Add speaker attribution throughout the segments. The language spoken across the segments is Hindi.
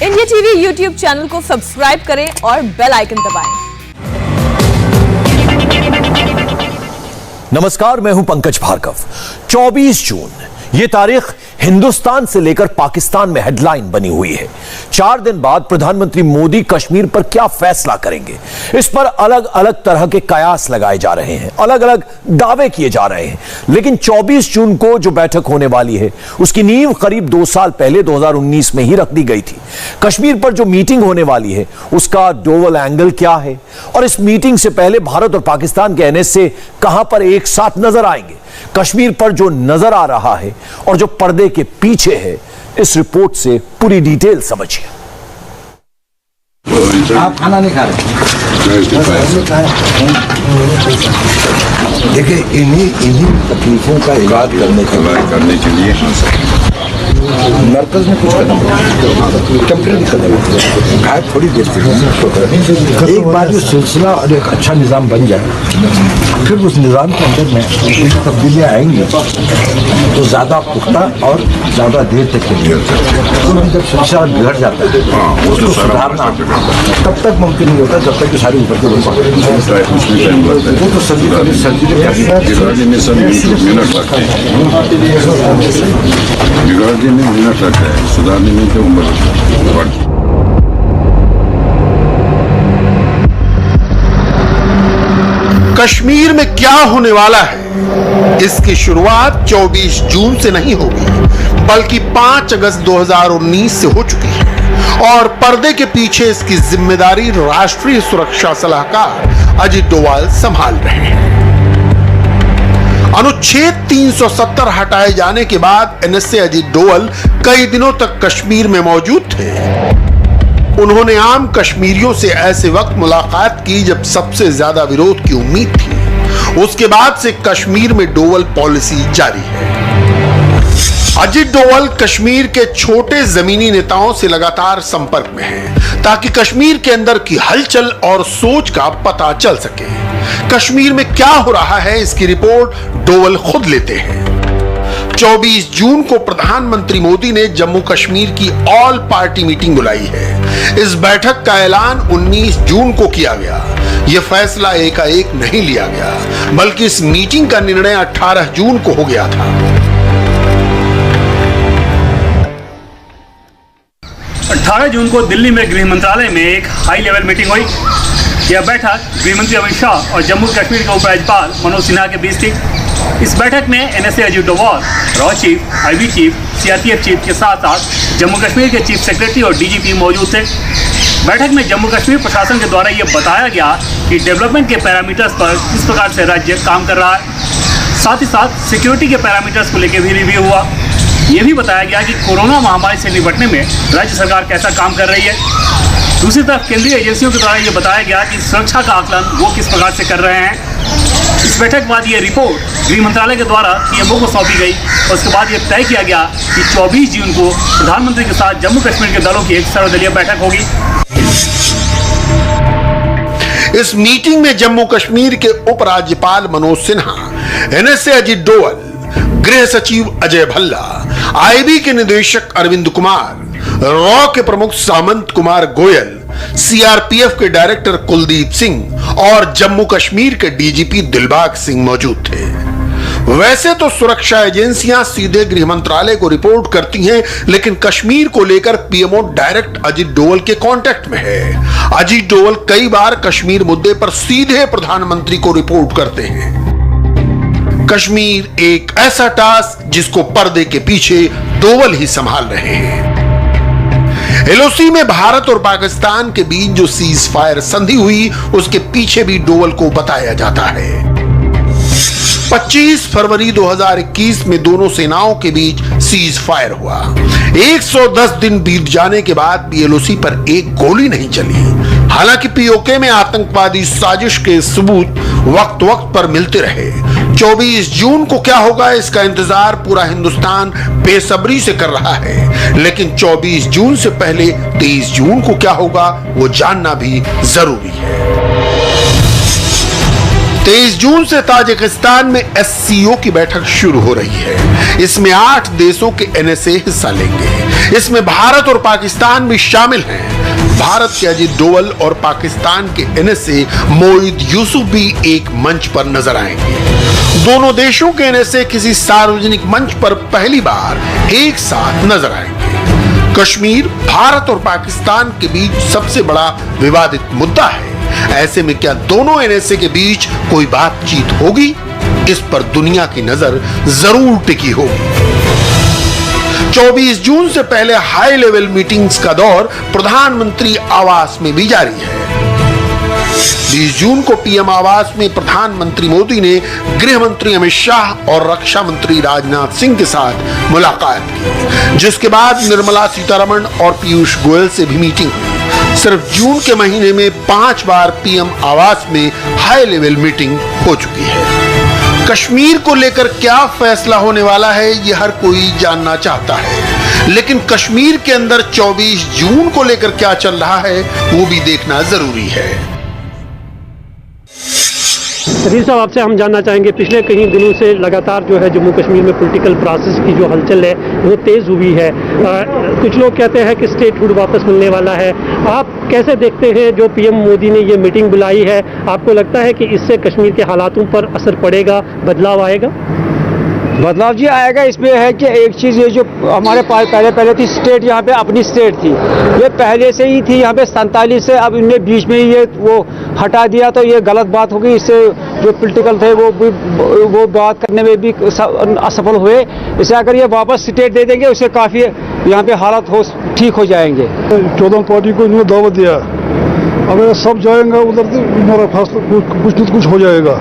Speaker 1: इंडिया टीवी यूट्यूब चैनल को सब्सक्राइब करें और बेल आइकन दबाएं।
Speaker 2: नमस्कार, मैं हूं पंकज भार्गव। 24 जून ये तारीख हिंदुस्तान से लेकर पाकिस्तान में हेडलाइन बनी हुई है। 4 दिन बाद प्रधानमंत्री मोदी कश्मीर पर क्या फैसला करेंगे, इस पर अलग अलग तरह के कयास लगाए जा रहे हैं, अलग अलग दावे किए जा रहे हैं। लेकिन 24 जून को जो बैठक होने वाली है उसकी नींव करीब 2 साल पहले 2019 में ही रख दी गई थी। कश्मीर पर जो मीटिंग होने वाली है उसका डोवल एंगल क्या है, और इस मीटिंग से पहले भारत और पाकिस्तान के एनएसए कहां पर एक साथ नजर आएंगे, कश्मीर पर जो नजर आ रहा है और जो पर्दे के पीछे है, इस रिपोर्ट से पूरी डिटेल समझिए।
Speaker 3: आप खाना नहीं खा रहे? देखिए, इन्हीं तकलीफों का इलाज करने के लिए मरकज में कुछ कदम टेम्परेरी कदम घायल थोड़ी देर के एक बार जो सिलसिला और एक अच्छा निज़ाम बन जाए, फिर उस निज़ाम के अंदर में तब्दीलियाँ आएंगी तो ज़्यादा पुख्ता और ज़्यादा देर तक के लिए। तो जब सिलसिला बिगड़ जाता है उसको सुधारना तब तक मुमकिन नहीं होता जब तक कि सारी ऊपर के वो तो सर्जिकल
Speaker 4: मिनट लगता है, सुधारने में तो उम्र।
Speaker 5: कश्मीर में क्या होने वाला है, इसकी शुरुआत 24 जून से नहीं होगी बल्कि 5 अगस्त 2019 से हो चुकी है, और पर्दे के पीछे इसकी जिम्मेदारी राष्ट्रीय सुरक्षा सलाहकार अजित डोवाल संभाल रहे हैं। अनुच्छेद 370 हटाए जाने के बाद एनएसए अजित डोवाल कई दिनों तक कश्मीर में मौजूद थे। उन्होंने आम कश्मीरियों से ऐसे वक्त मुलाकात की जब सबसे ज्यादा विरोध की उम्मीद थी। उसके बाद से कश्मीर में डोवाल पॉलिसी जारी है। अजित डोवाल कश्मीर के छोटे जमीनी नेताओं से लगातार संपर्क में हैं, ताकि कश्मीर के अंदर की हलचल और सोच का पता चल सके। कश्मीर में क्या हो रहा है, इसकी रिपोर्ट डोवाल खुद लेते हैं। 24 जून को प्रधानमंत्री मोदी ने जम्मू कश्मीर की ऑल पार्टी मीटिंग बुलाई है। इस बैठक का ऐलान 19 जून को किया गया। यह फैसला एकाएक नहीं लिया गया, बल्कि इस मीटिंग का निर्णय 18 जून को हो गया था।
Speaker 6: 18 जून को दिल्ली में गृह मंत्रालय में एक हाई लेवल मीटिंग हुई। यह बैठक गृहमंत्री अमित शाह और जम्मू कश्मीर के उपराज्यपाल मनोज सिन्हा के बीच थी। इस बैठक में NSA Ajit Doval, raw chief, IB chief, CRPF chief के साथ साथ जम्मू कश्मीर के चीफ सेक्रेटरी और डीजीपी मौजूद थे। बैठक में जम्मू कश्मीर प्रशासन के द्वारा यह बताया गया कि डेवलपमेंट के पैरामीटर्स पर किस प्रकार से राज्य काम कर रहा है। साथ ही साथ सिक्योरिटी के पैरामीटर्स को लेकर भी रिव्यू हुआ। यह भी बताया गया कि कोरोना महामारी से निपटने में राज्य सरकार कैसा काम कर रही है। दूसरी तरफ केंद्रीय एजेंसियों के द्वारा यह बताया गया कि सुरक्षा का आकलन वो किस प्रकार से कर रहे हैं। इस बैठक के बाद यह रिपोर्ट गृह मंत्रालय के द्वारा पीएमओ को सौंपी गई, और उसके बाद यह तय किया गया कि 24 जून को प्रधानमंत्री के साथ जम्मू कश्मीर के दलों की एक सर्वदलीय बैठक होगी।
Speaker 5: इस मीटिंग में जम्मू कश्मीर के उपराज्यपाल मनोज सिन्हा, एनएसए अजित डोवाल, गृह सचिव अजय भल्ला, आईबी के निदेशक अरविंद कुमार, रॉ के प्रमुख सामंत कुमार गोयल, सीआरपीएफ के डायरेक्टर कुलदीप सिंह और जम्मू कश्मीर के डीजीपी दिलबाग सिंह मौजूद थे। वैसे तो सुरक्षा एजेंसियां सीधे गृह मंत्रालय को रिपोर्ट करती हैं, लेकिन कश्मीर को लेकर पीएमओ डायरेक्ट अजित डोवाल के कांटेक्ट में है। अजित डोवाल कई बार कश्मीर मुद्दे पर सीधे प्रधानमंत्री को रिपोर्ट करते हैं। कश्मीर एक ऐसा टास्क जिसको पर्दे के पीछे डोवाल ही संभाल रहे हैं। एलओसी में भारत और पाकिस्तान के बीच जो सीज फायर संधि हुई, उसके पीछे भी डोवाल को बताया जाता है। 25 फरवरी 2021 में दोनों सेनाओं के बीच सीज फायर हुआ। 110 दिन बीत जाने के बाद भी एलओसी पर एक गोली नहीं चली। हालांकि पीओके में आतंकवादी साजिश के सबूत वक्त वक्त पर मिलते रहे। 24 जून को क्या होगा, इसका इंतजार पूरा हिंदुस्तान बेसब्री से कर रहा है। लेकिन 24 जून से पहले 23 जून को क्या होगा, वो जानना भी जरूरी है। 23 जून से ताजिकिस्तान में एससीओ की बैठक शुरू हो रही है। इसमें 8 देशों के एनएसए हिस्सा लेंगे। इसमें भारत और पाकिस्तान भी शामिल हैं। भारत के अजीत डोवल और पाकिस्तान के एनएसए मोईद यूसुफ भी एक मंच पर नजर आएंगे। दोनों देशों के एनएसए किसी सार्वजनिक मंच पर पहली बार एक साथ नजर आएंगे। कश्मीर भारत और पाकिस्तान के बीच सबसे बड़ा विवादित मुद्दा है। ऐसे में क्या दोनों एनएसए के बीच कोई बातचीत होगी? इस पर दुनिया की नजर जरूर टिकी होगी। 24 जून से पहले हाई लेवल मीटिंग्स का दौर प्रधानमंत्री आवास में भी जारी है। 20 जून को पीएम आवास में प्रधानमंत्री मोदी ने गृह मंत्री अमित शाह और रक्षा मंत्री राजनाथ सिंह के साथ मुलाकात की, जिसके बाद निर्मला सीतारमण और पीयूष गोयल से भी मीटिंग हुई। सिर्फ जून के महीने में 5 बार पीएम आवास में हाई लेवल मीटिंग हो चुकी है। कश्मीर को लेकर क्या फैसला होने वाला है, ये हर कोई जानना चाहता है, लेकिन कश्मीर के अंदर 24 जून को लेकर क्या चल रहा है वो भी देखना जरूरी है।
Speaker 7: सतीश साहब, आपसे हम जानना चाहेंगे, पिछले कई दिनों से लगातार जो है जम्मू कश्मीर में पॉलिटिकल प्रोसेस की जो हलचल है वो तेज़ हुई है। कुछ लोग कहते हैं कि स्टेटहुड वापस मिलने वाला है। आप कैसे देखते हैं जो पीएम मोदी ने ये मीटिंग बुलाई है? आपको लगता है कि इससे कश्मीर के हालातों पर असर पड़ेगा, बदलाव आएगा?
Speaker 8: बदलाव जी आएगा। इसमें है कि एक चीज़ ये जो हमारे पास पहले थी स्टेट, यहाँ पे अपनी स्टेट थी, ये पहले से ही थी यहाँ पे 47 से। अब इनने बीच में ही ये वो हटा दिया तो ये गलत बात होगी। इससे जो पॉलिटिकल थे वो बात करने में भी असफल हुए। इसे अगर ये वापस स्टेट दे देंगे उससे काफ़ी यहाँ पे हालात ठीक हो जाएंगे।
Speaker 3: 14 पार्टी को इन्होंने दावत दिया, अगर सब जाएंगे उधर तो हमारा फैसला कुछ न कुछ हो जाएगा,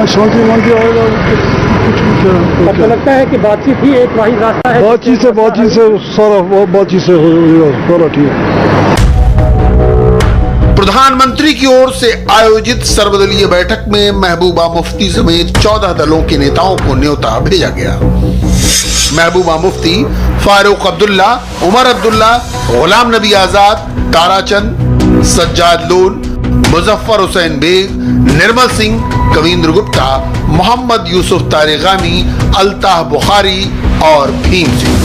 Speaker 3: शांति मानती आएगा।
Speaker 7: आपको लगता है कि बातचीत ही एक वाहिद रास्ता है?
Speaker 3: बातचीत से सारा ठीक।
Speaker 5: प्रधानमंत्री की ओर से आयोजित सर्वदलीय बैठक में महबूबा मुफ्ती समेत 14 दलों के नेताओं को न्योता भेजा गया। महबूबा मुफ्ती, फारूक अब्दुल्ला, उमर अब्दुल्ला, गुलाम नबी आजाद, ताराचंद, सज्जाद लोन, मुजफ्फर हुसैन बेग, निर्मल सिंह, कविंद्र गुप्ता, मोहम्मद यूसुफ तारिगामी, अल्ताफ बुखारी और भीम सिंह।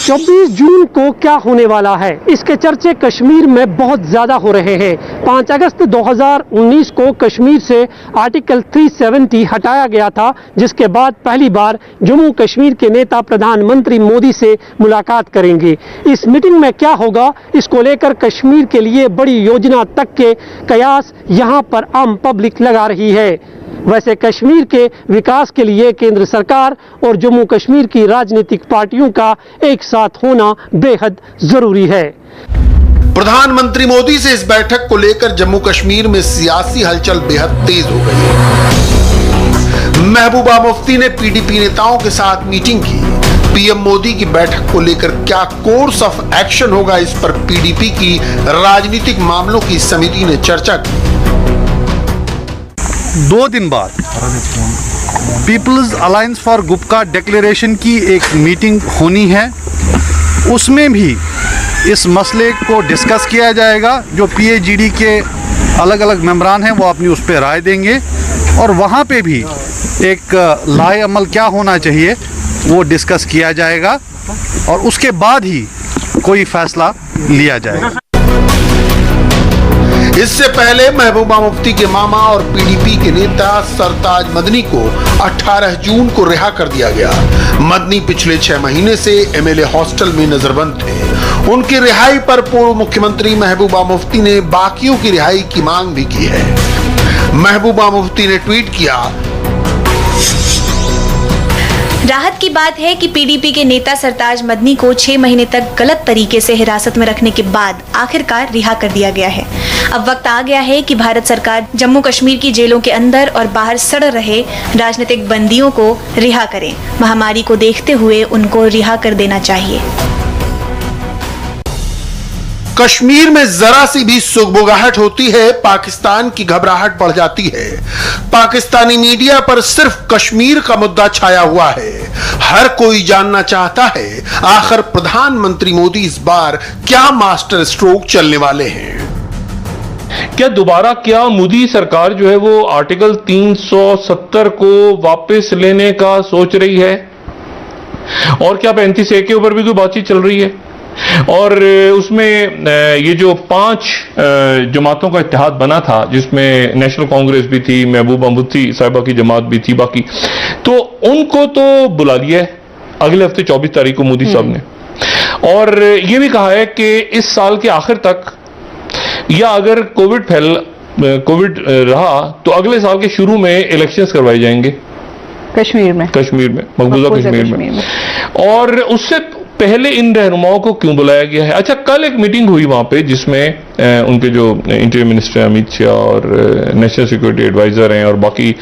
Speaker 7: 24 जून को क्या होने वाला है, इसके चर्चे कश्मीर में बहुत ज्यादा हो रहे हैं। 5 अगस्त 2019 को कश्मीर से आर्टिकल 370 हटाया गया था, जिसके बाद पहली बार जम्मू कश्मीर के नेता प्रधानमंत्री मोदी से मुलाकात करेंगे। इस मीटिंग में क्या होगा, इसको लेकर कश्मीर के लिए बड़ी योजना तक के कयास यहां पर आम पब्लिक लगा रही है। वैसे कश्मीर के विकास के लिए केंद्र सरकार और जम्मू कश्मीर की राजनीतिक पार्टियों का एक साथ होना बेहद जरूरी है।
Speaker 5: प्रधानमंत्री मोदी से इस बैठक को लेकर जम्मू कश्मीर में सियासी हलचल बेहद तेज हो गई। महबूबा मुफ्ती ने पीडीपी नेताओं के साथ मीटिंग की। पीएम मोदी की बैठक को लेकर क्या कोर्स ऑफ एक्शन होगा, इस पर पीडीपी की राजनीतिक मामलों की समिति ने चर्चा की।
Speaker 9: 2 दिन बाद पीपल्स अलायंस फॉर गुपका डिक्लेरेशन की एक मीटिंग होनी है। उसमें भी इस मसले को डिस्कस किया जाएगा। जो पीएजीडी के अलग अलग मेंबरान हैं वो अपनी उस पर राय देंगे और वहाँ पे भी एक लाए अमल क्या होना चाहिए वो डिस्कस किया जाएगा और उसके बाद ही कोई फैसला लिया जाएगा।
Speaker 5: इससे पहले महबूबा मुफ्ती के मामा और पीडीपी के नेता सरताज मदनी को 18 जून को रिहा कर दिया गया। मदनी पिछले 6 महीने से एमएलए हॉस्टल में नजरबंद थे। उनकी रिहाई पर पूर्व मुख्यमंत्री महबूबा मुफ्ती ने बाकियों की रिहाई की मांग भी की है। महबूबा मुफ्ती ने ट्वीट किया,
Speaker 10: राहत की बात है कि पीडीपी के नेता सरताज मदनी को 6 महीने तक गलत तरीके से हिरासत में रखने के बाद आखिरकार रिहा कर दिया गया है। अब वक्त आ गया है कि भारत सरकार जम्मू कश्मीर की जेलों के अंदर और बाहर सड़ रहे राजनीतिक बंदियों को रिहा करे। महामारी को देखते हुए उनको रिहा कर देना चाहिए।
Speaker 5: कश्मीर में जरा सी भी सुगबुगाहट होती है, पाकिस्तान की घबराहट बढ़ जाती है। पाकिस्तानी मीडिया पर सिर्फ कश्मीर का मुद्दा छाया हुआ है। हर कोई जानना चाहता है आखिर प्रधानमंत्री मोदी इस बार क्या मास्टर स्ट्रोक चलने वाले हैं।
Speaker 11: क्या मोदी सरकार जो है वो आर्टिकल 370 को वापस लेने का सोच रही है? और क्या 35A के ऊपर भी कोई बातचीत चल रही है? और उसमें ये जो 5 जमातों का इत्तेहाद बना था, जिसमें नेशनल कांग्रेस भी थी, महबूबा मुफ्ती साहिबा की जमात भी थी, बाकी तो उनको तो बुला लिया है अगले हफ्ते 24 तारीख को मोदी साहब ने, और ये भी कहा है कि इस साल के आखिर तक, या अगर कोविड रहा तो अगले साल के शुरू में इलेक्शंस करवाए जाएंगे
Speaker 1: कश्मीर में,
Speaker 11: मकबूजा कश्मीर में। और उससे पहले इन रहनुमाओं को क्यों बुलाया गया है? अच्छा, कल एक मीटिंग हुई वहां पे जिसमें उनके जो इंटीरियर मिनिस्टर अमित शाह और नेशनल सिक्योरिटी एडवाइजर हैं और बाकी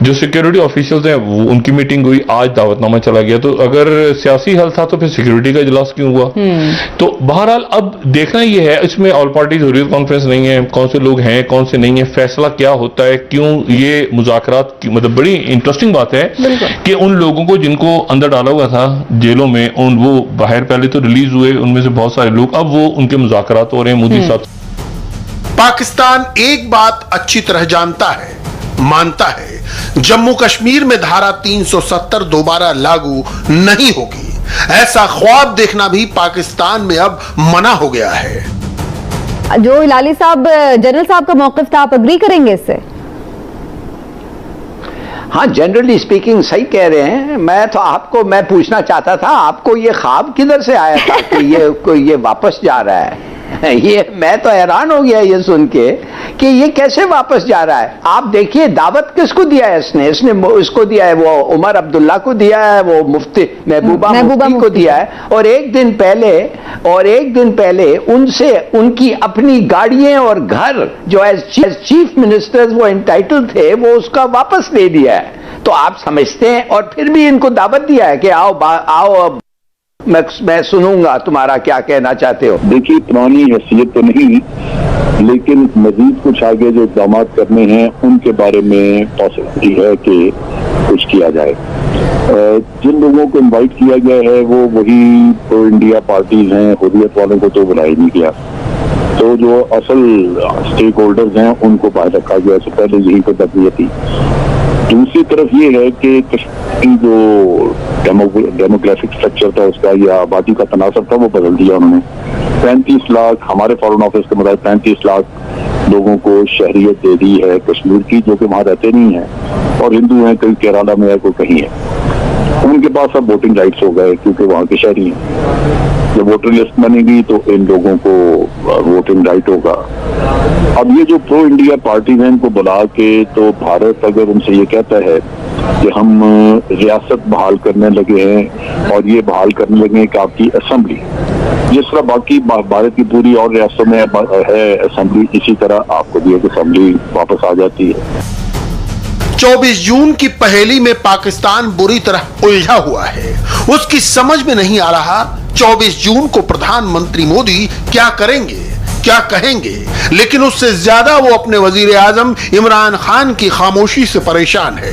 Speaker 11: जो सिक्योरिटी ऑफिशियल्स हैं, वो उनकी मीटिंग हुई। आज दावतनामा चला गया। तो अगर सियासी हल था तो फिर सिक्योरिटी का इजलास क्यों हुआ? तो बहरहाल अब देखना ये है, इसमें ऑल पार्टी हुर्रियत कॉन्फ्रेंस नहीं है, कौन से लोग हैं कौन से नहीं है, फैसला क्या होता है, क्यों ये मुज़ाकरात, मतलब बड़ी इंटरेस्टिंग बात है कि उन लोगों को जिनको अंदर डाला हुआ था जेलों में, वो बाहर पहले तो रिलीज हुए, उनमें से बहुत सारे लोग, अब वो उनके मुज़ाकरात हो रहे हैं मोदी साहब।
Speaker 5: पाकिस्तान एक बात अच्छी तरह जानता है, मानता है, जम्मू कश्मीर में धारा 370 दोबारा लागू नहीं होगी। ऐसा ख्वाब देखना भी पाकिस्तान में अब मना हो गया है।
Speaker 12: जो हिलाली साहब, जनरल साहब का मौक़िफ़ था, आप अग्री करेंगे इससे?
Speaker 13: हाँ, जनरली स्पीकिंग सही कह रहे हैं। मैं पूछना चाहता था, आपको ये ख्वाब किधर से आया था कि ये वापस जा रहा है? ये मैं तो हैरान हो गया ये सुन के कि ये कैसे वापस जा रहा है। आप देखिए, दावत किसको दिया है इसने इसको दिया है, वो उमर अब्दुल्ला को दिया है, वो मुफ्ती महबूबा मुफ्ती को दिया है, और एक दिन पहले उनसे उनकी अपनी गाड़ियां और घर जो एज चीफ मिनिस्टर्स वो एंटाइटल थे, वो उसका वापस ले दिया है। तो आप समझते हैं, और फिर भी इनको दावत दिया है कि आओ मैं सुनूंगा तुम्हारा क्या कहना चाहते हो।
Speaker 4: देखिए, पुरानी हैसियत तो नहीं, लेकिन मजीद कुछ आगे जो इक़दाम करने हैं उनके बारे में पॉसिबिलिटी है कि कुछ किया जाए। जिन लोगों को इनवाइट किया गया है वो वही प्रो इंडिया पार्टीज हैं, हुर्रियत वालों को तो बुलाया नहीं गया। तो जो असल स्टेक होल्डर्स हैं उनको बाहर रखा गया। इससे पहले यही तो तकनीक थी। दूसरी तरफ ये है कि कश्मीर जो डेमोग्राफिक स्ट्रक्चर था उसका, या आबादी का तनासब था, वो बदल दिया उन्होंने। 35 लाख, हमारे फॉरेन ऑफिस के मुताबिक 35 लाख लोगों को शहरियत दे दी है कश्मीर की, जो कि वहाँ रहते नहीं हैं और हिंदू हैं, कोई केरला में है, कोई कहीं है। उनके पास अब वोटिंग राइट्स हो गए क्योंकि वहाँ के शहरी हैं। जब वोटर लिस्ट बनेगी तो इन लोगों को वोटिंग राइट होगा। अब ये जो प्रो इंडिया पार्टी है, इनको बुला के, तो भारत अगर उनसे ये कहता है कि हम रियासत बहाल करने लगे हैं और ये बहाल करने लगे हैं कि आपकी असेंबली, जिस तरह बाकी भारत की पूरी और रियासतों में है असेंबली, इसी तरह आपको भी एक असेंबली वापस आ जाती है।
Speaker 5: 24 जून की पहेली में पाकिस्तान बुरी तरह उलझा हुआ है। उसकी समझ में नहीं आ रहा 24 जून को प्रधानमंत्री मोदी क्या करेंगे, क्या कहेंगे, लेकिन उससे ज्यादा वो अपने वजीर आजम इमरान खान की खामोशी से परेशान है।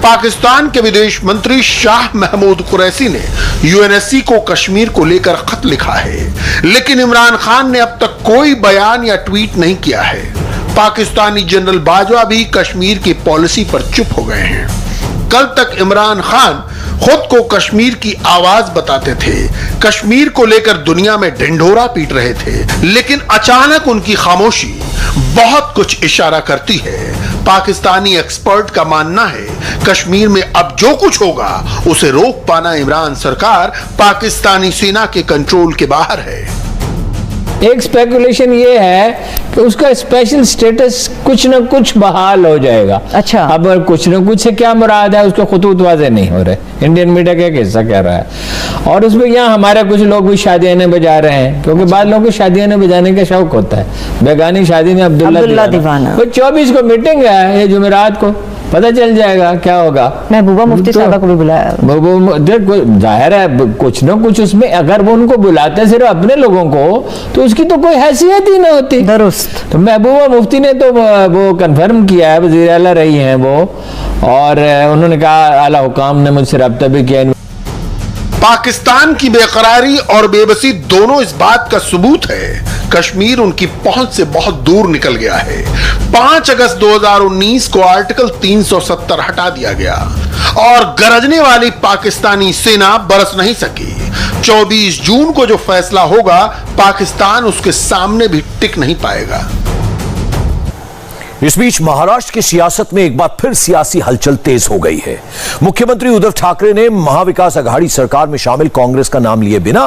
Speaker 5: पाकिस्तान के विदेश मंत्री शाह महमूद कुरैशी ने यूएनएससी को कश्मीर को लेकर खत लिखा है, लेकिन इमरान खान ने अब तक कोई बयान या ट्वीट नहीं किया है। पाकिस्तानी जनरल बाजवा भी कश्मीर की पॉलिसी पर चुप हो गए हैं। कल तक इमरान खान खुद को कश्मीर की आवाज बताते थे, कश्मीर को लेकर दुनिया में ढिंढोरा पीट रहे थे, लेकिन अचानक उनकी खामोशी बहुत कुछ इशारा करती है। पाकिस्तानी एक्सपर्ट का मानना है कश्मीर में अब जो कुछ होगा उसे रोक पाना इमरान सरकार पाकिस्तानी सेना के कंट्रोल के बाहर है।
Speaker 14: एक स्पेकुलेशन ये है कि उसका स्पेशल स्टेटस कुछ न कुछ बहाल हो जाएगा।
Speaker 12: अच्छा,
Speaker 14: अब कुछ न कुछ से क्या मुराद है उसको खुतूत वाज़ेह नहीं हो रहे। इंडियन मीडिया का एक हिस्सा कह रहा है, और उसमें यहाँ हमारे कुछ लोग भी शादियाने बजा रहे हैं, क्योंकि बाद लोगों को शादियाने बजाने का शौक होता है। बेगानी शादी में अब्दुल्ला दीवाना, 24 को मीटिंग है, ये जुमेरात को पता चल जाएगा क्या होगा।
Speaker 12: महबूबा मुफ्ती साहबा को भी बुलाया।
Speaker 14: जाहिर है कुछ ना कुछ उसमें, अगर वो उनको बुलाते सिर्फ अपने लोगों को तो उसकी तो कोई हैसियत ही ना होती। दुरुस्त। तो महबूबा मुफ्ती ने तो वो कंफर्म किया है, वज़ीर आला रही हैं वो, और उन्होंने कहा आला हुकाम ने मुझसे रब्ता भी किया।
Speaker 5: पाकिस्तान की बेकरारी और बेबसी दोनों इस बात का सबूत है कश्मीर उनकी पहुंच से बहुत दूर निकल गया है। 5 अगस्त 2019 को आर्टिकल 370 हटा दिया गया और गरजने वाली पाकिस्तानी सेना बरस नहीं सकी। 24 जून को जो फैसला होगा पाकिस्तान उसके सामने भी टिक नहीं पाएगा।
Speaker 2: इस बीच महाराष्ट्र की सियासत में एक बार फिर सियासी हलचल तेज हो गई है। मुख्यमंत्री उद्धव ठाकरे ने महाविकास अघाड़ी सरकार में शामिल कांग्रेस का नाम लिए बिना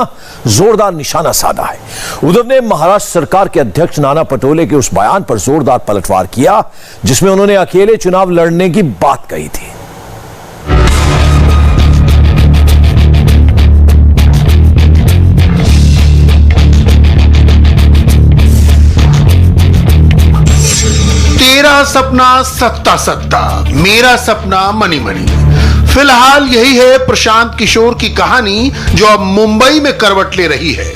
Speaker 2: जोरदार निशाना साधा है। उद्धव ने महाराष्ट्र सरकार के अध्यक्ष नाना पटोले के उस बयान पर जोरदार पलटवार किया जिसमें उन्होंने अकेले चुनाव लड़ने की बात कही थी।
Speaker 5: तेरा सपना सत्ता सत्ता, मेरा सपना मनी मनी। फिलहाल यही है प्रशांत किशोर की कहानी जो अब मुंबई में करवट ले रही है।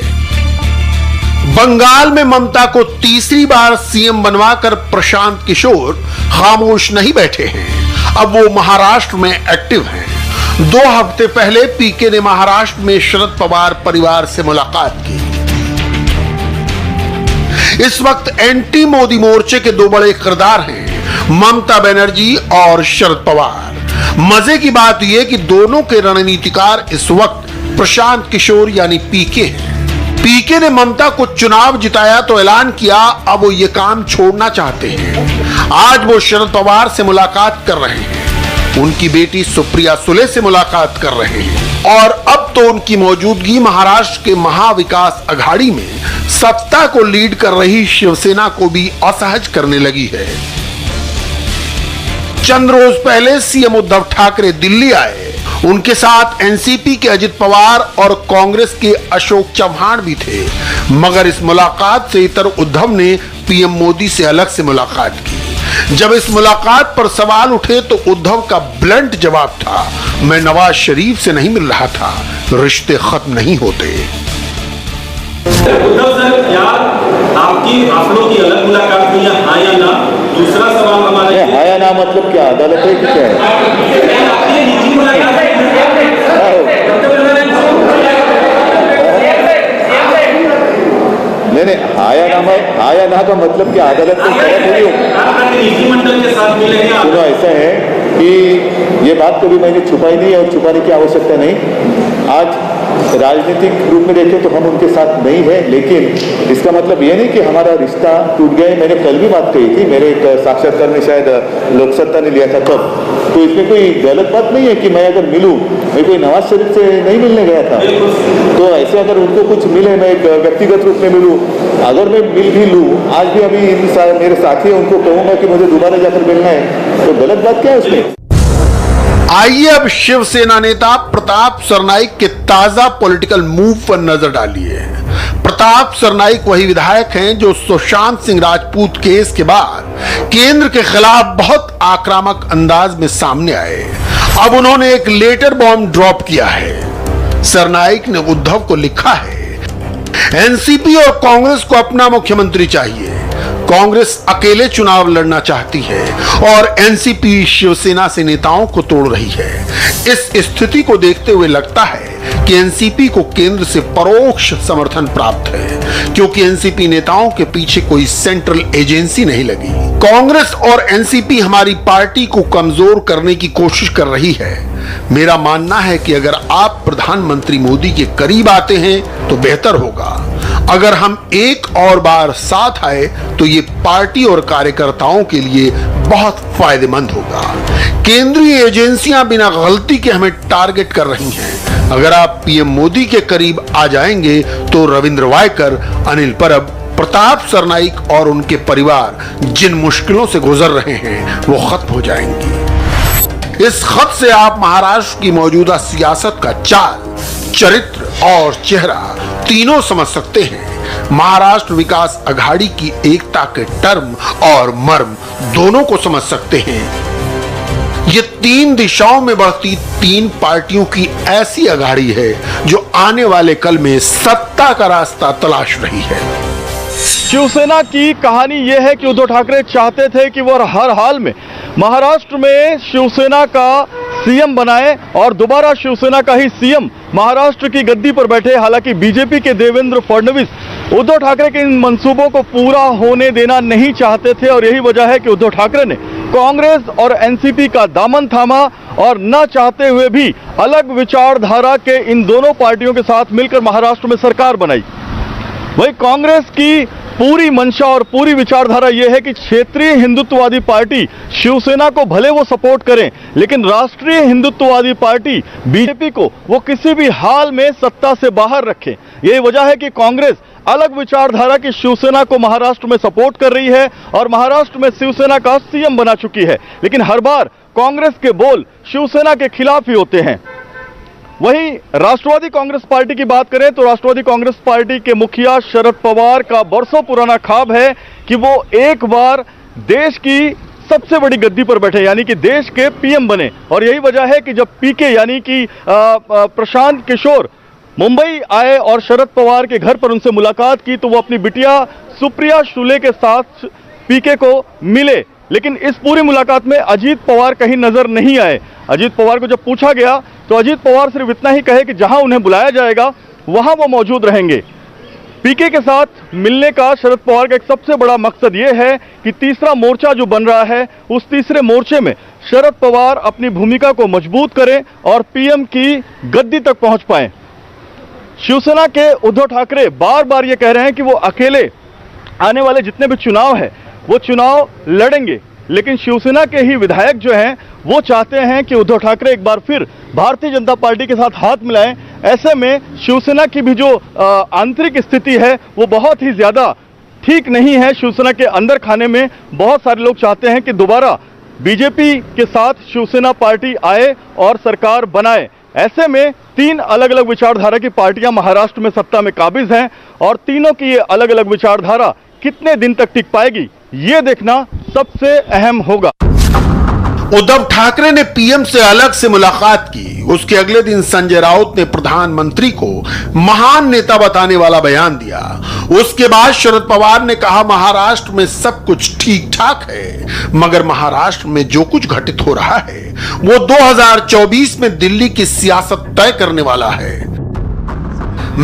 Speaker 5: बंगाल में ममता को तीसरी बार सीएम बनवाकर प्रशांत किशोर खामोश नहीं बैठे हैं, अब वो महाराष्ट्र में एक्टिव हैं। 2 हफ्ते पहले पीके ने महाराष्ट्र में शरद पवार परिवार से मुलाकात की। इस वक्त एंटी मोदी मोर्चे के 2 बड़े किरदार हैं, ममता बनर्जी और शरद पवार। मजे की बात यह कि दोनों के रणनीतिकार इस वक्त प्रशांत किशोर यानी पीके हैं। पीके ने ममता को चुनाव जिताया तो ऐलान किया अब वो ये काम छोड़ना चाहते हैं। आज वो शरद पवार से मुलाकात कर रहे हैं, उनकी बेटी सुप्रिया सुले से मुलाकात कर रहे हैं और अब तो उनकी मौजूदगी महाराष्ट्र के महाविकास अघाड़ी में सत्ता को लीड कर रही शिवसेना को भी असहज करने लगी है। चंद रोज पहले सीएम उद्धव ठाकरे दिल्ली आए, उनके साथ एनसीपी के अजित पवार और कांग्रेस के अशोक चव्हाण भी थे, मगर इस मुलाकात से इतर उद्धव ने पीएम मोदी से अलग से मुलाकात की। जब इस मुलाकात पर सवाल उठे तो उद्धव का ब्लंट जवाब था, मैं नवाज शरीफ से नहीं मिल रहा था, रिश्ते खत्म नहीं होते।
Speaker 15: उद्धव सर, क्या आप लोग की अलग मुलाकात हुई है, हाँ या ना? दूसरा सवाल हमारा
Speaker 16: हाँ या ना मतलब क्या, अदालत है कि क्या है?
Speaker 15: निजी मुलाकात है।
Speaker 16: नहीं, हाँ या ना का मतलब क्या, अदालत में थोड़ी हो।
Speaker 15: निजी मंडल के साथ मिले हैं।
Speaker 16: सुनो, ऐसा है कि ये बात कभी मैंने छुपाई नहीं और छुपाने की आवश्यकता नहीं। आज राजनीतिक रूप में देखें तो हम उनके साथ नहीं है, लेकिन इसका मतलब ये नहीं कि हमारा रिश्ता टूट गया है। मैंने कल भी बात कही थी, मेरे एक साक्षात्कार में शायद लोकसत्ता ने लिया था तब, तो इसमें कोई गलत बात नहीं है कि मैं अगर मिलूं, मैं कोई नवाज शरीफ से नहीं मिलने गया था, तो ऐसे अगर उनको कुछ मिले, मैं एक व्यक्तिगत रूप में मिलूं, अगर मैं मिल भी लूं, आज भी अभी मेरे साथी है उनको कहूंगा कि मुझे दोबारा जाकर मिलना है, तो गलत बात क्या है उसमें?
Speaker 5: आइए अब शिवसेना नेता प्रताप सरनाईक के ताजा पॉलिटिकल मूव पर नजर डालिए। प्रताप सरनाईक वही विधायक हैं जो सुशांत सिंह राजपूत केस के बाद केंद्र के खिलाफ बहुत आक्रामक अंदाज में सामने आए। अब उन्होंने एक लेटर बॉम्ब ड्रॉप किया है। सरनाईक ने उद्धव को लिखा है, एनसीपी और कांग्रेस को अपना मुख्यमंत्री चाहिए, कांग्रेस अकेले चुनाव लड़ना चाहती है और एनसीपी शिवसेना से नेताओं को तोड़ रही है। इस स्थिति को देखते हुए लगता है कि एनसीपी को केंद्र से परोक्ष समर्थन प्राप्त है, क्योंकि एनसीपी नेताओं के पीछे कोई सेंट्रल एजेंसी नहीं लगी। कांग्रेस और एनसीपी हमारी पार्टी को कमजोर करने की कोशिश कर रही है। मेरा मानना है कि अगर आप प्रधानमंत्री मोदी के करीब आते हैं तो बेहतर होगा। अगर हम एक और बार साथ आए तो ये पार्टी और कार्यकर्ताओं के लिए बहुत फायदेमंद होगा। केंद्रीय एजेंसियां बिना गलती के हमें टारगेट कर रही हैं। अगर आप पीएम मोदी के करीब आ जाएंगे तो रविंद्र वायकर, अनिल परब, प्रताप सरनाईक और उनके परिवार जिन मुश्किलों से गुजर रहे हैं वो खत्म हो जाएंगी। इस खत से आप महाराष्ट्र की मौजूदा सियासत का चाल, चरित्र और चेहरा तीनों समझ सकते हैं। महाराष्ट्र विकास अघाड़ी की एकता के टर्म और मर्म दोनों को समझ सकते हैं। ये 3 दिशाओं में बढ़ती 3 पार्टियों की ऐसी अघाड़ी है जो आने वाले कल में सत्ता का रास्ता तलाश रही है।
Speaker 17: शिवसेना की कहानी यह है कि उद्धव ठाकरे चाहते थे कि वह हर हाल में महाराष्ट्र में शिवसेना का सीएम बनाए और दोबारा शिवसेना का ही सीएम महाराष्ट्र की गद्दी पर बैठे। हालांकि बीजेपी के देवेंद्र फडणवीस उद्धव ठाकरे के इन मंसूबों को पूरा होने देना नहीं चाहते थे और यही वजह है कि उद्धव ठाकरे ने कांग्रेस और एनसीपी का दामन थामा और न चाहते हुए भी अलग विचारधारा के इन दोनों पार्टियों के साथ मिलकर महाराष्ट्र में सरकार बनाई। वही कांग्रेस की पूरी मंशा और पूरी विचारधारा यह है कि क्षेत्रीय हिंदुत्ववादी पार्टी शिवसेना को भले वो सपोर्ट करें, लेकिन राष्ट्रीय हिंदुत्ववादी पार्टी बीजेपी को वो किसी भी हाल में सत्ता से बाहर रखें। यही वजह है कि कांग्रेस अलग विचारधारा की शिवसेना को महाराष्ट्र में सपोर्ट कर रही है और महाराष्ट्र में शिवसेना का सीएम बना चुकी है। लेकिन हर बार कांग्रेस के बोल शिवसेना के खिलाफ ही होते हैं। वहीं राष्ट्रवादी कांग्रेस पार्टी की बात करें तो राष्ट्रवादी कांग्रेस पार्टी के मुखिया शरद पवार का बरसों पुराना ख्वाब है कि वो एक बार देश की सबसे बड़ी गद्दी पर बैठे, यानी कि देश के पीएम बने। और यही वजह है कि जब पीके यानी कि प्रशांत किशोर मुंबई आए और शरद पवार के घर पर उनसे मुलाकात की तो वो अपनी बिटिया सुप्रिया शुले के साथ पीके को मिले। लेकिन इस पूरी मुलाकात में अजीत पवार कहीं नजर नहीं आए। अजीत पवार को जब पूछा गया तो अजीत पवार सिर्फ इतना ही कहे कि जहां उन्हें बुलाया जाएगा वहां वो मौजूद रहेंगे। पीके के साथ मिलने का शरद पवार का एक सबसे बड़ा मकसद ये है कि तीसरा मोर्चा जो बन रहा है उस तीसरे मोर्चे में शरद पवार अपनी भूमिका को मजबूत करें और पीएम की गद्दी तक पहुंच पाएं। शिवसेना के उद्धव ठाकरे बार बार ये कह रहे हैं कि वो अकेले आने वाले जितने भी चुनाव है वो चुनाव लड़ेंगे, लेकिन शिवसेना के ही विधायक जो हैं वो चाहते हैं कि उद्धव ठाकरे एक बार फिर भारतीय जनता पार्टी के साथ हाथ मिलाएं। ऐसे में शिवसेना की भी जो आंतरिक स्थिति है वो बहुत ही ज्यादा ठीक नहीं है। शिवसेना के अंदर खाने में बहुत सारे लोग चाहते हैं कि दोबारा बीजेपी के साथ शिवसेना पार्टी आए और सरकार बनाए। ऐसे में तीन अलग अलग विचारधारा की पार्टियां महाराष्ट्र में सत्ता में काबिज हैं और तीनों की ये अलग अलग विचारधारा कितने दिन तक टिक पाएगी ये देखना सबसे अहम होगा।
Speaker 5: उद्धव ठाकरे ने पीएम से अलग से मुलाकात की। उसके अगले दिन संजय राउत ने प्रधानमंत्री को महान नेता बताने वाला बयान दिया। उसके बाद शरद पवार ने कहा महाराष्ट्र में सब कुछ ठीक ठाक है, मगर महाराष्ट्र में जो कुछ घटित हो रहा है वो 2024 में दिल्ली की सियासत तय करने वाला है।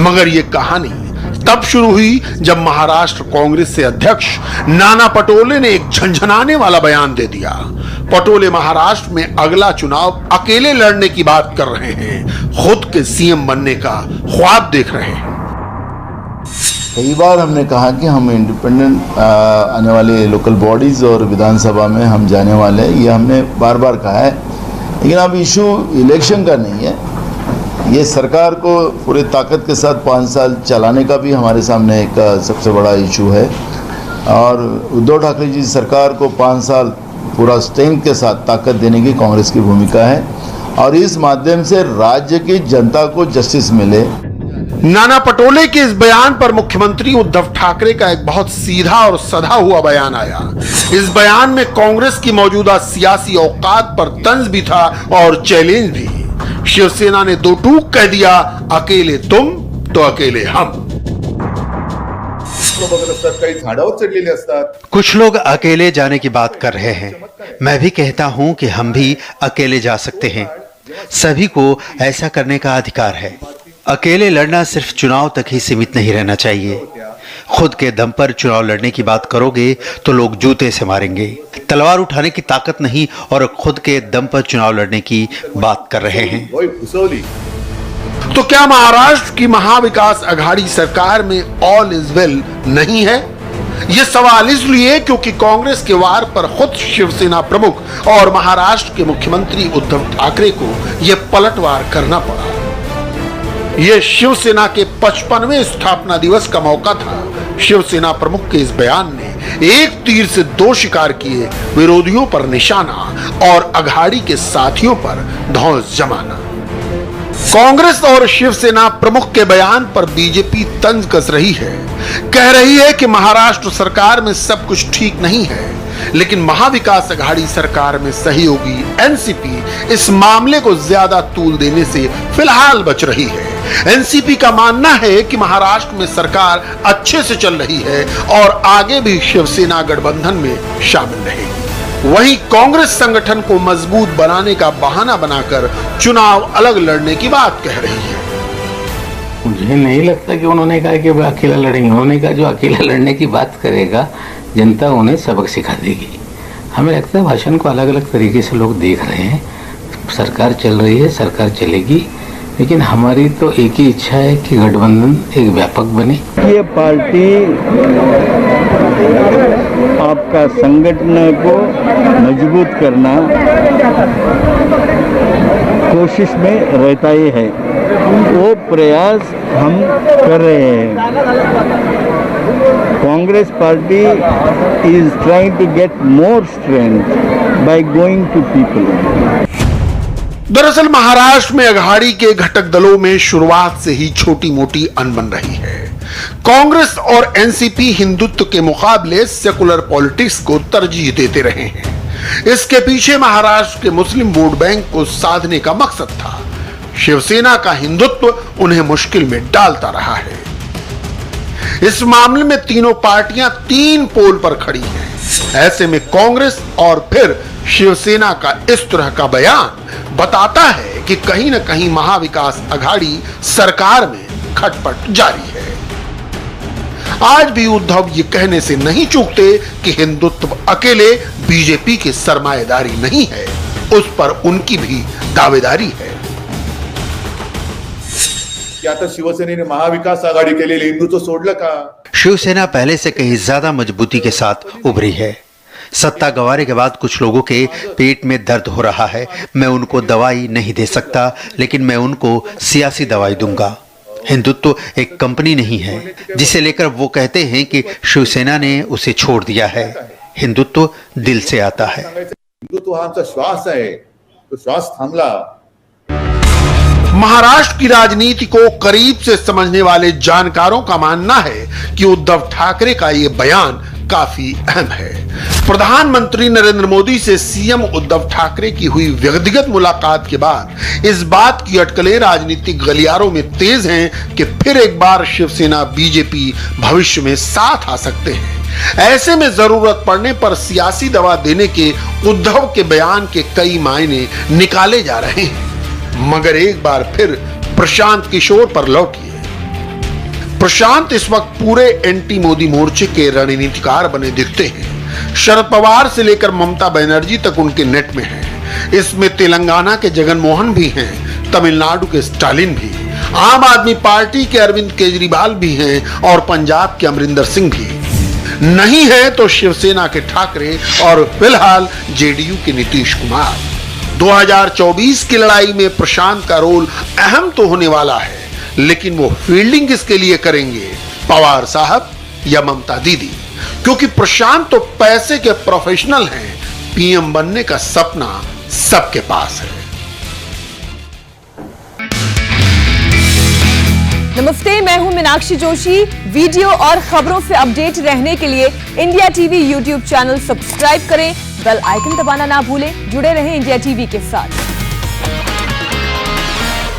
Speaker 5: मगर ये कहानी तब शुरू हुई जब महाराष्ट्र कांग्रेस से अध्यक्ष नाना पटोले ने एक झंझनाने वाला बयान दे दिया। पटोले महाराष्ट्र में अगला चुनाव अकेले लड़ने की बात कर रहे हैं, खुद के सीएम बनने का ख्वाब देख रहे हैं।
Speaker 18: कई बार हमने कहा कि हम इंडिपेंडेंट आने वाले लोकल बॉडीज और विधानसभा में हम जाने वाले हैं, ये हमने बार बार कहा है। लेकिन अब इशू इलेक्शन का नहीं है, ये सरकार को पूरी ताकत के साथ 5 साल चलाने का भी हमारे सामने एक सबसे बड़ा इशू है। और उद्धव ठाकरे जी सरकार को 5 साल पूरा स्ट्रेंथ के साथ ताकत देने की कांग्रेस की भूमिका है और इस माध्यम से राज्य की जनता को जस्टिस मिले।
Speaker 5: नाना पटोले के इस बयान पर मुख्यमंत्री उद्धव ठाकरे का एक बहुत सीधा और सधा हुआ बयान आया। इस बयान में कांग्रेस की मौजूदा सियासी औकात पर तंज भी था और चैलेंज भी। शिवसेना ने दो टूक कह दिया, अकेले तुम तो अकेले हम।
Speaker 19: कुछ लोग अकेले जाने की बात कर रहे हैं, मैं भी कहता हूं कि हम भी अकेले जा सकते हैं। सभी को ऐसा करने का अधिकार है। अकेले लड़ना सिर्फ चुनाव तक ही सीमित नहीं रहना चाहिए। खुद के दम पर चुनाव लड़ने की बात करोगे तो लोग जूते से मारेंगे। तलवार उठाने की ताकत नहीं और खुद के दम पर चुनाव लड़ने की बात कर रहे हैं।
Speaker 5: तो क्या महाराष्ट्र की महाविकास अघाड़ी सरकार में ऑल इज वेल नहीं है? यह सवाल इसलिए क्योंकि कांग्रेस के वार पर खुद शिवसेना प्रमुख और महाराष्ट्र के मुख्यमंत्री उद्धव ठाकरे को यह पलटवार करना पड़ा। यह शिवसेना के 55वें स्थापना दिवस का मौका था। शिवसेना प्रमुख के इस बयान ने एक तीर से दो शिकार किए, विरोधियों पर निशाना और अघाड़ी के साथियों पर धौंस जमाना। कांग्रेस और शिवसेना प्रमुख के बयान पर बीजेपी तंज कस रही है, कह रही है कि महाराष्ट्र सरकार में सब कुछ ठीक नहीं है, लेकिन महाविकास अघाड़ी सरकार में सहयोगी एनसीपी इस मामले को ज्यादा तूल देने से फिलहाल बच रही है। एनसीपी का मानना है कि महाराष्ट्र में सरकार अच्छे से चल रही है और आगे भी शिवसेना गठबंधन में शामिल रहेगी। वहीं कांग्रेस संगठन को मजबूत बनाने का बहाना बनाकर चुनाव अलग लड़ने की बात कह रही है।
Speaker 20: मुझे नहीं लगता कि उन्होंने कहा कि वह अकेला लड़ेंगे। उन्होंने कहा जो अकेला लड़ने की बात करेगा जनता उन्हें सबक सिखा देगी। हमें लगता है भाषण को अलग अलग तरीके से लोग देख रहे हैं। सरकार चल रही है, सरकार चलेगी, लेकिन हमारी तो एक ही इच्छा है कि गठबंधन एक व्यापक बने।
Speaker 21: ये पार्टी आपका संगठन को मजबूत करना कोशिश में रहता ही है, वो प्रयास हम कर रहे हैं। Congress party is trying to get more strength by going to people.
Speaker 5: दरअसल महाराष्ट्र में अघाड़ी के घटक दलों में शुरुआत से ही छोटी मोटी अनबन रही है। कांग्रेस और एनसीपी हिंदुत्व के मुकाबले सेकुलर पॉलिटिक्स को तरजीह देते रहे हैं। इसके पीछे महाराष्ट्र के मुस्लिम वोट बैंक को साधने का मकसद था। शिवसेना का हिंदुत्व उन्हें मुश्किल में डालता रहा है। इस मामले में तीनों पार्टियां 3 पोल पर खड़ी हैं। ऐसे में कांग्रेस और फिर शिवसेना का इस तरह का बयान बताता है कि कहीं न कहीं महाविकास अघाड़ी सरकार में खटपट जारी है। आज भी उद्धव ये कहने से नहीं चूकते कि हिंदुत्व अकेले बीजेपी की सरमाएदारी नहीं है, उस पर उनकी भी दावेदारी है।
Speaker 16: की आता शिवसेनेने महाविकास आघाडी केलेले हिंदुत्व सोडलं का?
Speaker 19: शिवसेना पहले से कहीं ज्यादा मजबूती के साथ उभरी है। सत्ता गंवाने के बाद कुछ लोगों के पेट में दर्द हो रहा है। मैं उनको दवाई नहीं दे सकता, लेकिन मैं उनको सियासी दवाई दूंगा। हिंदुत्व एक कंपनी नहीं है जिसे लेकर वो कहते हैं कि शिवसेना ने उसे छोड़ दिया है। हिंदुत्व दिल से आता है।
Speaker 16: हिंदुत्व हा आमचा श्वास आहे, तो श्वास थांबला।
Speaker 5: महाराष्ट्र की राजनीति को करीब से समझने वाले जानकारों का मानना है कि उद्धव ठाकरे का ये बयान काफी अहम है। प्रधानमंत्री नरेंद्र मोदी से सीएम उद्धव ठाकरे की हुई व्यक्तिगत मुलाकात के बाद इस बात की अटकलें राजनीतिक गलियारों में तेज हैं कि फिर एक बार शिवसेना बीजेपी भविष्य में साथ आ सकते हैं। ऐसे में जरूरत पड़ने पर सियासी दवा देने के उद्धव के बयान के कई मायने निकाले जा रहे हैं। मगर एक बार फिर प्रशांत किशोर पर लौटिए। प्रशांत इस वक्त पूरे एंटी मोदी मोर्चे के रणनीतिकार बने दिखते हैं। शरद पवार से लेकर ममता बनर्जी तक उनके नेट में हैं। इसमें तेलंगाना के जगन मोहन भी हैं, तमिलनाडु के स्टालिन भी, आम आदमी पार्टी के अरविंद केजरीवाल भी हैं और पंजाब के अमरिंदर सिंह भी। नहीं है तो शिवसेना के ठाकरे और फिलहाल जेडीयू के नीतीश कुमार। 2024 की लड़ाई में प्रशांत का रोल अहम तो होने वाला है, लेकिन वो फील्डिंग किसके लिए करेंगे, पवार साहब या ममता दीदी? क्योंकि प्रशांत तो पैसे के प्रोफेशनल हैं, पीएम बनने का सपना सबके पास है।
Speaker 1: नमस्ते, मैं हूं मीनाक्षी जोशी। वीडियो और खबरों से अपडेट रहने के लिए India TV YouTube channel subscribe करें, बेल आइकन दबाना ना भूलें। जुड़े रहें इंडिया टीवी के साथ।